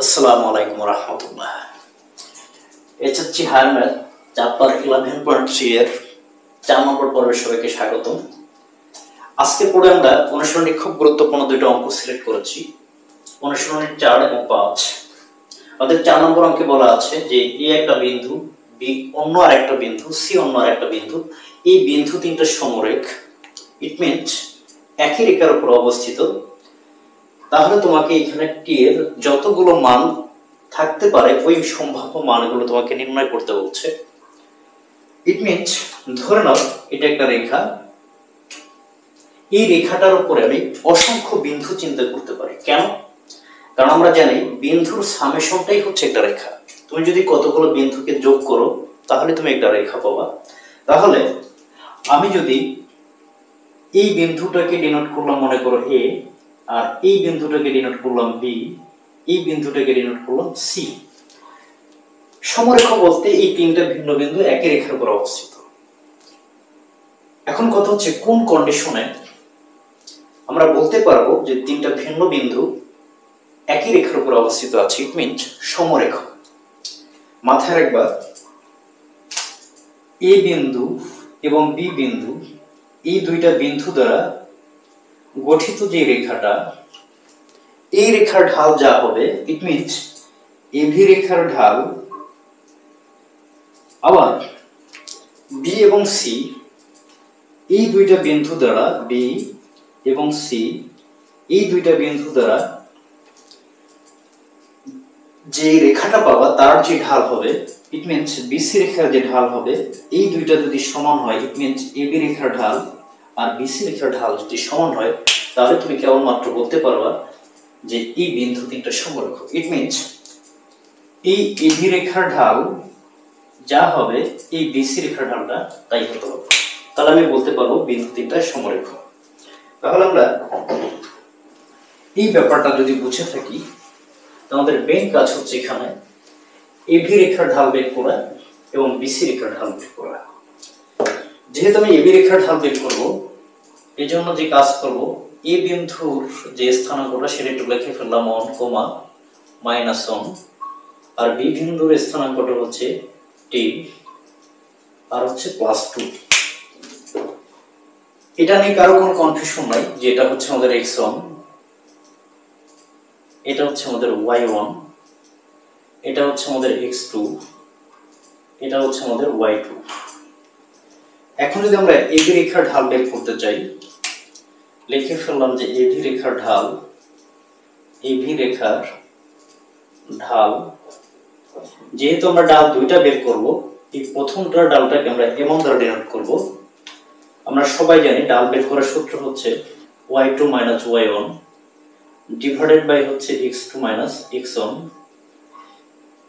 আসসালামু আলাইকুম রহমতুল্লাহ। HSC higher math chapter 11.3 এর 4 নম্বর পর্বে সবাইকে স্বাগত। আজকে পড়ে আমরা অনুশীলনী খুব গুরুত্বপূর্ণ দুটো অঙ্ক সিলেক্ট করেছি, অনুশীলনী 4 এবং 5। আমাদের 4 নম্বর অঙ্কে বলা আছে যে এ একটা বিন্দু, বি অন্য আরেকটা বিন্দু, সি অন্য আরেকটা বিন্দু, এই বিন্দু তিনটা সমরেখ, ইট মিনস একই রেখার উপর অবস্থিত। তাহলে তোমাকে এখানে টি এর যতগুলো মান থাকতে পারে ওই সম্ভাব্য মানগুলো তোমাকে নির্ণয় করতে বলছে। ইট মিনস ধরে নাও এটা একটা রেখা, এই রেখাটার উপরে আমি অসংখ্য বিন্দু চিন্তা করতে পারি। কেন? কারণ আমরা জানি বিন্দুর সামেশনটাই হচ্ছে একটা রেখা। তুমি যদি কতগুলো বিন্দুকে যোগ করো তাহলে তুমি একটা রেখা পাবা। তাহলে আমি যদি এই বিন্দুটাকে ডিনোট করলাম মনে করো এ, আর এই বিন্দুটাকে ডিনোট করলাম বি, এই বিন্দুটাকে ডিনোট করলাম সি। সমরেখা বলতে এই তিনটা ভিন্ন বিন্দু একই রেখার উপর অবস্থিত। এখন কথা হচ্ছে কোন কন্ডিশনে আমরা বলতে পারবো যে তিনটা ভিন্ন বিন্দু একই রেখার উপর অবস্থিত আছে, ইট মিনস সমরেখা। মাথায় রাখবা এ বিন্দু এবং বি বিন্দু, এই দুইটা বিন্দু দ্বারা গঠিত যে রেখাটা, এই রেখার ঢাল যা হবে, ইট মিনস এবি রেখার ঢাল আবার বি এবং সি, এই দুইটা বিন্দু দ্বারা বি এবং সি, এই দুইটা বিন্দু দ্বারা যে রেখাটা পাবা তার যে ঢাল হবে, ইট মিনস বিসি রেখার যে ঢাল হবে, এই দুইটা যদি সমান হয়, ইট মিনস এবি রেখার ঢাল আর বিসি রেখার ঢাল যদি সমান হয়, তাহলে তুমি কেবলমাত্র বলতে পারবা যে এই বিন্দু তিনটা সমরেখ। ইট মিনস এই এবি রেখার ঢাল যা হবে এই বিসি রেখার ঢালটা তাই হতে হবে। তাহলে আমি বলতে পারবো বিন্দু তিনটা সমরেখ। তাহলে আমরা এই ব্যাপারটা যদি বুঝে থাকি, আমাদের মেইন কাজ হচ্ছে এখানে এবি রেখার ঢাল বের করা এবং বিসি রেখার ঢাল বের করা। যেহেতু আমি এবি রেখার ঢাল বের করব, এই জন্য যে কাজ করব, এ বিন্দুর যে স্থানাঙ্কটা সেটা একটু লিখে ফেললাম 1, -1, আর বি বিন্দুর স্থানাঙ্কটা হচ্ছে টি আর হচ্ছে +2। এটা নিয়ে কারো কোনো কনফিউশন নাই যে এটা হচ্ছে আমাদের x1, এটা হচ্ছে আমাদের y1, এটা হচ্ছে আমাদের x2, এটা হচ্ছে আমাদের y2। এখন যদি আমরা এবি রেখার ঢাল বের করতে চাই, লিখে ফেললাম যে এবি রেখার ঢাল, এবি রেখার ঢাল, যেহেতু আমরা ঢাল দুইটা বের করব, এই প্রথমটার ঢালটাকে আমরা এমন দ্বারা ডিনোট করব। আমরা সবাই জানি ঢাল বের করার সূত্র হচ্ছে y2 - y1 ডিভাইডেড বাই হচ্ছে x2 - x1।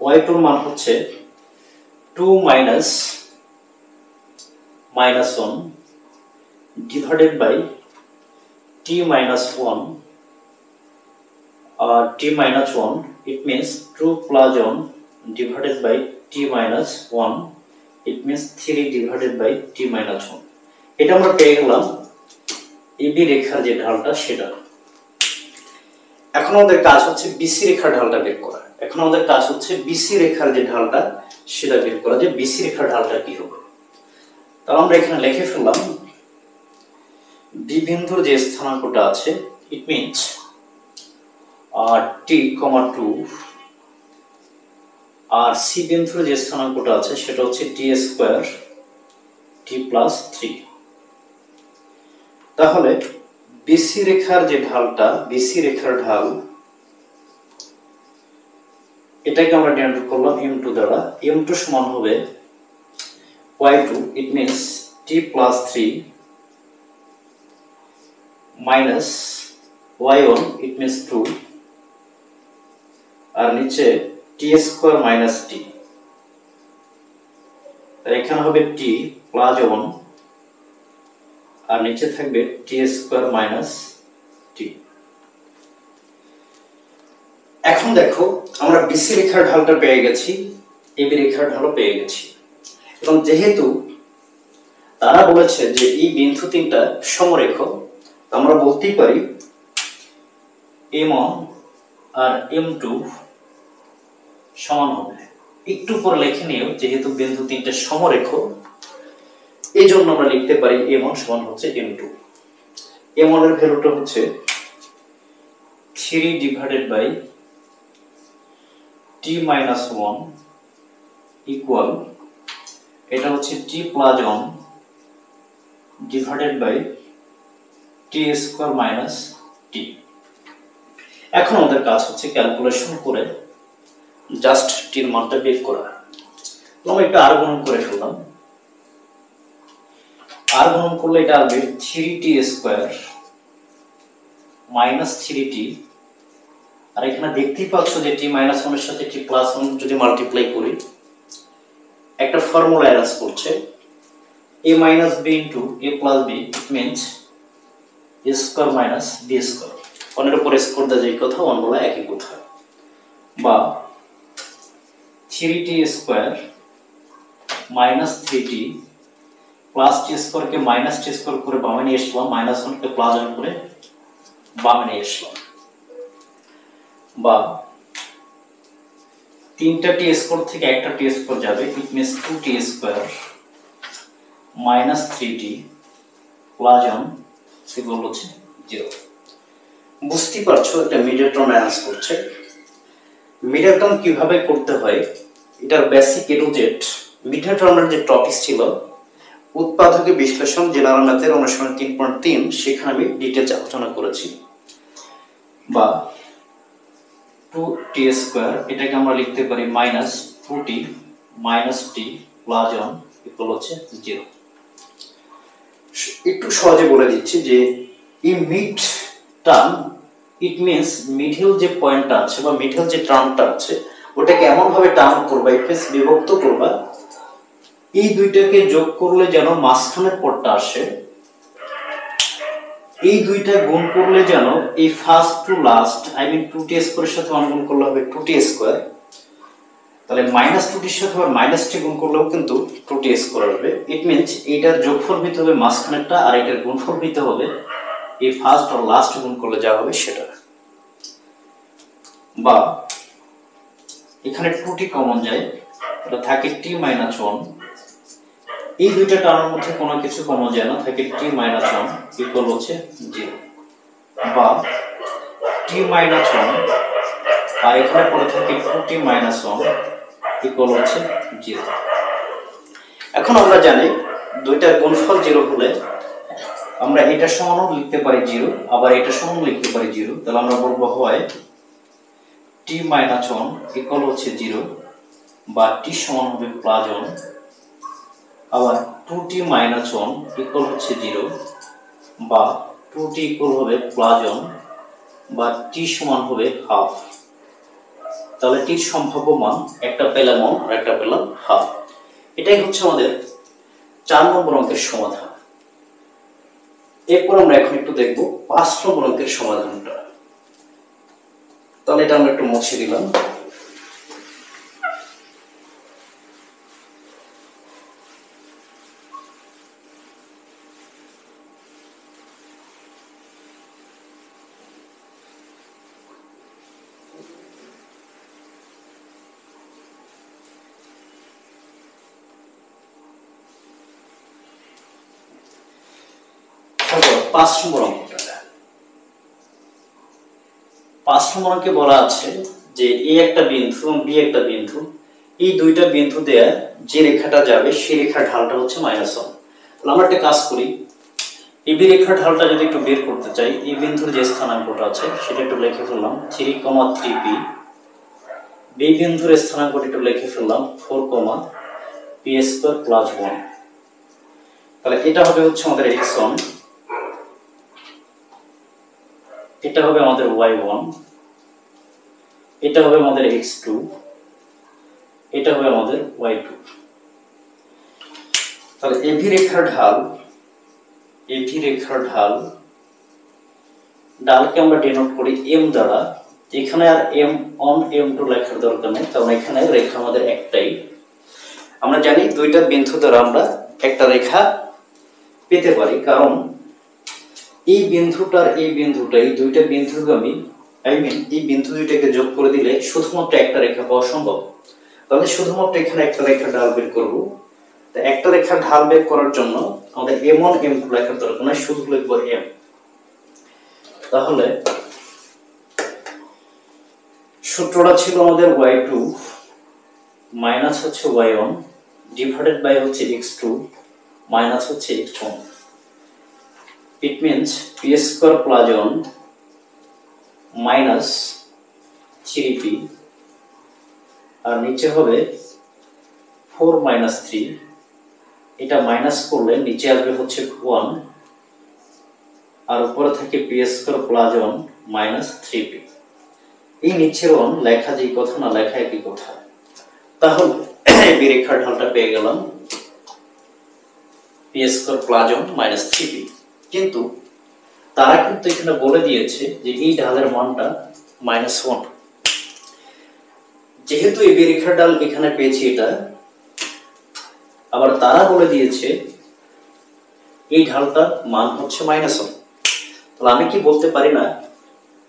y2 এর মান হচ্ছে 2 - -1 ডিভাইডেড বাই t - 1 আর t - 1, it means 2 + 1 divided by t - 1, it means 3 divided by t - 1। এটা আমরা পেয়ে গেলাম এবি রেখার যে ঢালটা সেটা। এখন আমাদের কাজ হচ্ছে বিসি রেখার ঢালটা বের করা। এখন আমাদের কাজ হচ্ছে বিসি রেখার যে ঢালটা সেটা বের করা, যে বিসি রেখার ঢালটা কি হবে। তাহলে আমরা এখানে লিখে ফেললাম বি বিন্দুর যে স্থানাঙ্কটা আছে, ইট মিনস t, 2, আর সি বিন্দুর যে স্থানাঙ্কটা আছে সেটা হচ্ছে t² t + 3। তাহলে বিসি রেখার যে ঢালটা, বিসি রেখার ঢাল, এটাকে আমরা ডিনোট করলাম m2 দ্বারা। m2 সমান হবে y2, it means t + 3 minus y1, it means 2, আর নিচে t² - t। এখানে হবে t + 1 আর নিচে থাকবে t² - t। এখন দেখো আমরা বিসি রেখার ঢালটা পেয়ে গেছি, এবি রেখার ঢালও পেয়ে গেছি, এবং যেহেতু তারা বলেছে যে এই বিন্দু তিনটা সমরেখ, আমরা বলতেই পারি m1 আর m2 সমান হবে, একটু পরে লিখে নিও, যেহেতু বিন্দু তিনটা সমরেখ এই জন্য আমরা লিখতে পারি m1 সমান হচ্ছে m2। m1 এর ভ্যালুটা হচ্ছে 3 divided by t minus 1 equal, এটা হচ্ছে t plus 1 divided by t square minus t। এখন আমাদের কাজ হচ্ছে ক্যালকুলেশন করে জাস্ট t এর মানটা বের করা। আমরা একটা r গুণন করে ফেললাম, r গুণন করলে এটা আসবে 3t স্কয়ার মাইনাস 3t, আর এখানে দেখতেই পাচ্ছ যে t মাইনাস 1 এর সাথে t প্লাস 1 যদি মাল্টিপ্লাই করি একটা ফর্মুলা অ্যারেঞ্জ করছে a minus b into a plus b, it means a square minus b square। অনের উপর স্কোয়ার দেওয়া যায় কথা, অন বলা একই কথা, বা 3t square minus 3t plus t square কে মাইনাস t স্কয়ার করে বামে নিয়ে আসলাম, মাইনাস 1 কে প্লাস 1 করে বামে নিয়ে আসলাম, বা তিনটা টি স্কয়ার থেকে একটা টি স্কয়ার যাবে, it means 2t square minus 3t plus 1 equal হচ্ছে 0। বুঝতে পারছো একটা মিডল টার্ম অ্যারেঞ্জ করছে। মিডল টার্ম কিভাবে করতে হয় এটার basic A to Z middle টার্মের যে টপিক ছিল উৎপাদকের বিশ্লেষণ জেনারেল ম্যাথের অনুশীলন 3.3, সেখানে আমি ডিটেইলস আলোচনা করেছি। বা 2t স্কয়ার এটাকে আমরা লিখতে পারি minus 2t minus t plus 1 equal হচ্ছে 0। একটু সহজে বলে দিচ্ছি যে এই mid term, it means middle যে পয়েন্টটা আছে বা মিডল যে টার্মটা আছে ওটাকে এমন ভাবে টার্ম করবা, ইট মিন্স বিভক্ত করবা, এই দুইটাকে যোগ করলে যেন মাঝখানের পদটা আসে, এই দুইটা গুণ করলে যেন এই first to last, I mean 2t স্কয়ারের সাথে 1 গুণ করলে হবে 2t স্কয়ার, তাহলে মাইনাস 2t এর সাথে আবার মাইনাস t গুণ করলেও কিন্তু 2t স্কয়ার হবে। ইট মিন্স এইটার যোগফল হইতে হবে মাঝখানেরটা, আর এটার গুণফল হইতে হবে এই ফার্স্ট আর লাস্ট গুণ করলে যা হবে সেটা। বা এখানে 2t কমন যায়, এটা থাকে t মাইনাস 1, এই দুইটা টার্মের মধ্যে কোনো কিছু কমন যায় না, থাকে t মাইনাস 1 ইকুয়াল হচ্ছে 0। বা t মাইনাস 1 আর এখানে পড়ে থাকে 2t মাইনাস 1 ইকুয়াল হচ্ছে 0। এখন আমরা জানি দুইটার গুণফল 0 হলে আমরা এটা সমানও লিখতে পারি 0, আবার এটা সমানও লিখতে পারি 0, তাহলে আমরা বলবো হয় t মাইনাস 1 ইকুয়াল হচ্ছে 0, বা t সমান হবে প্লাস 1, আবার 2t মাইনাস 1 ইকুয়াল হচ্ছে 0, বা 2t ইকুয়াল হবে প্লাস 1, বা t সমান হবে হাফ। তাহলে t সম্ভাব্য মান একটা পেলাম 1 আর একটা পেলাম হাফ। এটাই হচ্ছে আমাদের 4 নম্বর অঙ্কের সমাধান। এরপর আমরা এখন একটু দেখব 5 নম্বর অঙ্কের সমাধানটা। তাহলে এটা আমরা একটু মুছে দিলাম। পাঁচ নম্বর অঙ্কে বলা আছে যে এ একটা বিন্দু এবং বি একটা বিন্দু, এই দুইটা বিন্দু দেয়া যে রেখাটা যাবে সেই রেখার ঢালটা হচ্ছে -1। তাহলে আমরা একটা কাজ করি, এবি রেখার ঢালটা যদি একটু বের করতে চাই, এই বিন্দুর যে স্থানাঙ্কটা আছে সেটা একটু লিখে ফেললাম 3,3p, বি বিন্দুর স্থানাঙ্কটা একটু লিখে ফেললাম 4,p² + 1। তাহলে এটা হবে হচ্ছে আমাদের x1, এটা হবে আমাদের y1, এটা হবে আমাদের x2, এটা হবে আমাদের y2। তাহলে এবি রেখার ঢালকে আমরা ডিনোট করি m দ্বারা। এখানে আর m1 m2 লেখার দরকার নেই, কারণ এখানে রেখা আমাদের একটাই। আমরা জানি দুইটা বিন্দু দ্বারা আমরা একটা রেখা পেতে পারি, কারণ এই বিন্দুটার এই বিন্দুটা, এই দুইটা বিন্দুগামী আই মিন এই বিন্দু দুইটাকে যোগ করে দিলে শুধুমাত্র একটা রেখা পাওয়া সম্ভব। তাহলে শুধুমাত্র এখানে একটা রেখার ঢাল বের করব। তো একটা রেখার ঢাল বের করার জন্য আমাদের m1 m2 লেখার দরকার নাই, শুধু লিখব m। তাহলে সূত্রটা ছিল আমাদের y2 মাইনাস হচ্ছে y1 ডিভাইডেড বাই হচ্ছে x2 মাইনাস হচ্ছে x1। It means p square plus 1 minus 3p আর নিচে হবে 4 মাইনাস 3। এটা মাইনাস করলে নিচে আসবে হচ্ছে 1 আর উপরে থাকে p square plus 1 minus 3p। এই নিচের 1 লেখা যেই কথা না লেখা একই কথা। তাহলে এই রেখার ঢালটা পেয়ে গেলাম p square plus 1 minus 3p। কিন্তু তারা কিন্তু এখানে বলে দিয়েছে যে এই ঢালের মানটা -1। যেহেতু এই রেখার ঢাল এখানে পেয়েছি এটা, আবার তারা বলে দিয়েছে এই ঢালটার মান হচ্ছে -1। তাহলে আমি কি বলতে পারি না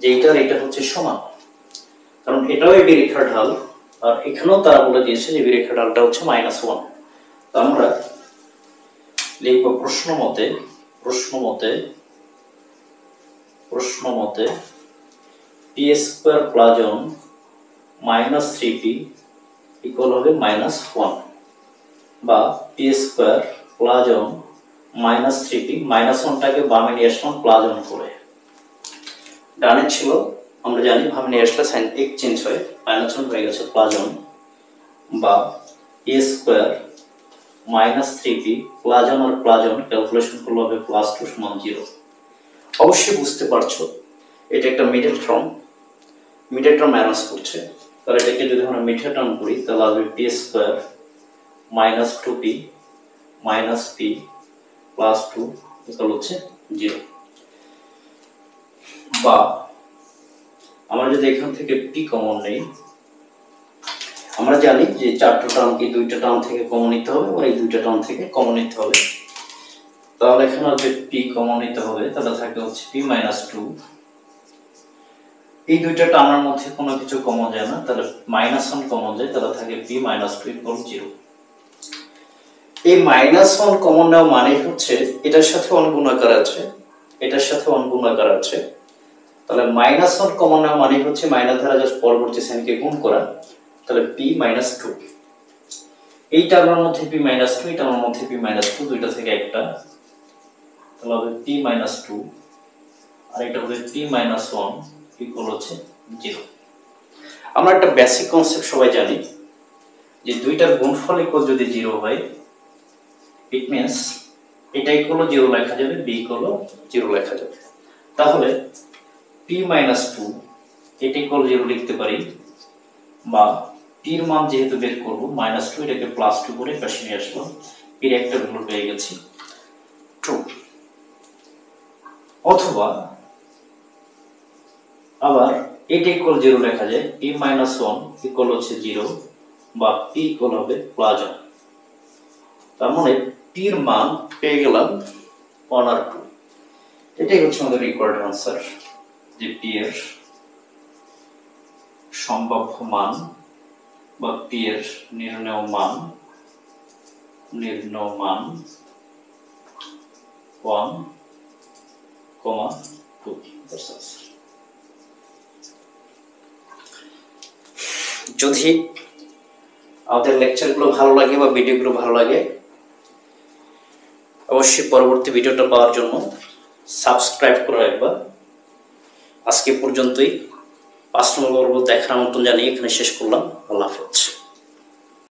যে এটা হচ্ছে সমান, কারণ এটাও এই রেখার ঢাল আর এখানেও তারা বলে দিয়েছে যে এই রেখার ঢালটা হচ্ছে -1। তো আমরা লিখব প্রশ্ন মতে p square plus 1 minus 3p equal হবে -1 বা p square plus 1 minus 3p -1টাকে বামে নিয়ে আসলাম প্লাস 1 করে। ডানে ছিল আমরা জানি বামে নিয়ে আসলে সাইন এক চেঞ্জ হয়, -1 হয়ে গেছে প্লাস 1 বা p square minus 3p plus 1 আর প্লাস 1 ক্যালকুলেশন করলে হবে +2 সমান 0। অবশ্যই বুঝতে পারছো এটা একটা মিডল টার্ম ম্যানেজ করছে। তাহলে এটাকে যদি আমরা মিডল টার্ম করি তাহলে হবে p square minus 2p minus p plus 2 equal হচ্ছে 0। বা আমরা যদি এখান থেকে p কমন নেই, আমরা জানি যে চারটা টার্ম কি দুইটা টার্ম থেকে কমন নিতে হবে আর এই দুইটা টার্ম থেকে কমন নিতে হবে। তাহলে এখানে হচ্ছে p কমন নিতে হবে, তাহলে থাকে হচ্ছে p - 2। এই দুইটা টার্মের মধ্যে কোনো কিছু কমন যায় না, তাহলে -1 কমন যায়, তাহলে থাকে p - 2 = 0। এই -1 কমন নেওয়া মানে হচ্ছে এটার সাথে 1 গুণাকার আছে, এটার সাথে 1 গুণাকার আছে। তাহলে -1 কমন নেওয়া মানে হচ্ছে মাইনাস দ্বারা জাস্ট পরবর্তী সাইনকে গুণ করা, তাহলে p - 2। এই টার্মের মধ্যে p - 2, এই টার্মের মধ্যে p - 2, দুইটা থেকে একটা, তাহলে হবে p - 2 আর এটা হবে p - 1 ইকুয়াল হচ্ছে 0। আমরা একটা বেসিক কনসেপ্ট সবাই জানি যে দুইটার গুণফল ইকুয়াল যদি 0 হয় ইট মিন্স এটা ইকুয়াল 0 লেখা যাবে, b ইকুয়াল 0 লেখা যাবে। তাহলে p - 2 এটা ইকুয়াল 0 লিখতে পারি, বা p এর মান যেহেতু বের করব -2 এটাকে +2 করে পাশে নিয়ে আসলাম, p এর একটা ভ্যালু পেয়ে গেছি 2। অথবা আবার এটা ইকুয়াল 0 লেখা যায়, p - 1 ইকুয়াল হচ্ছে 0 বা p ইকুয়াল হবে +1। তার মানে p এর মান পেয়ে গেলাম 1 আর 2। এটাই হচ্ছে আমাদের রিকোয়ার্ড आंसर, যে p এর সম্ভাব্য মান বা p এর নির্ণেয় মান 1,2। যদি আমাদের লেকচারগুলো ভালো লাগে বা ভিডিওগুলো ভালো লাগে অবশ্যই পরবর্তী ভিডিওটা পাওয়ার জন্য সাবস্ক্রাইব করে রাখবা। আজকে পর্যন্তই 5 নম্বর পর্ব দেখার মতন জানিয়ে এখানে শেষ করলাম। আল্লাহ হাফেজ।